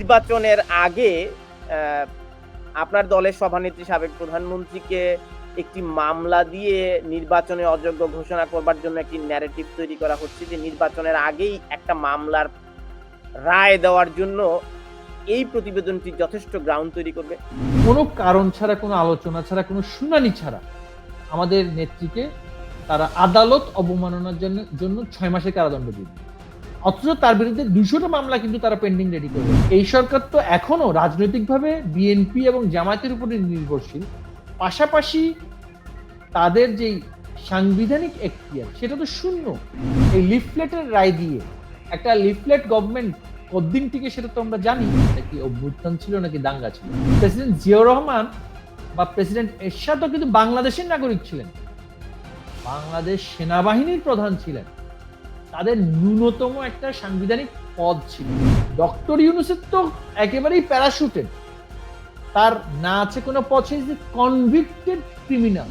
নির্বাচনের আগে আপনার দলের সভানেত্রী সাবেক প্রধানমন্ত্রীকে একটি মামলা দিয়ে নির্বাচনে অযোগ্য ঘোষণা করবার জন্য একটি ন্যারেটিভ তৈরি করা হচ্ছে যে নির্বাচনের আগেই একটা মামলার রায় দেওয়ার জন্য এই প্রতিবেদনটি যথেষ্ট গ্রাউন্ড তৈরি করবে। কোনো কারণ ছাড়া, কোনো আলোচনা ছাড়া, কোনো শুনানি ছাড়া আমাদের নেত্রীকে তারা আদালত অবমাননার জন্য 6 মাসের কারাদণ্ড দিবে, অথচ তার বিরুদ্ধে 200টা মামলা কিন্তু তারা পেন্ডিং রেডি করবে। এই সরকার তো এখনো রাজনৈতিকভাবে বিএনপি এবং জামায়াতের উপরে নির্ভরশীল, পাশাপাশি তাদের যেই সাংবিধানিক এখতিয়ার সেটা তো শূন্য। এই লিফলেটের রায় দিয়ে একটা লিফলেট গভর্নমেন্ট কতদিন টিকে সেটা তো আমরা জানি। এটা কি অভ্যুত্থান ছিল নাকি দাঙ্গা ছিল? প্রেসিডেন্ট জিয়াউর রহমান বা প্রেসিডেন্ট এরশাদও কিন্তু বাংলাদেশের নাগরিক ছিলেন, বাংলাদেশ সেনাবাহিনীর প্রধান ছিলেন, তাদের ন্যূনতম একটা সাংবিধানিক পদ ছিল। ডক্টর ইউনূসের তো একেবারেই প্যারাশুটেড, তার না আছে কোনো পদ, সে ইজ কনভিক্টেড ক্রিমিনাল।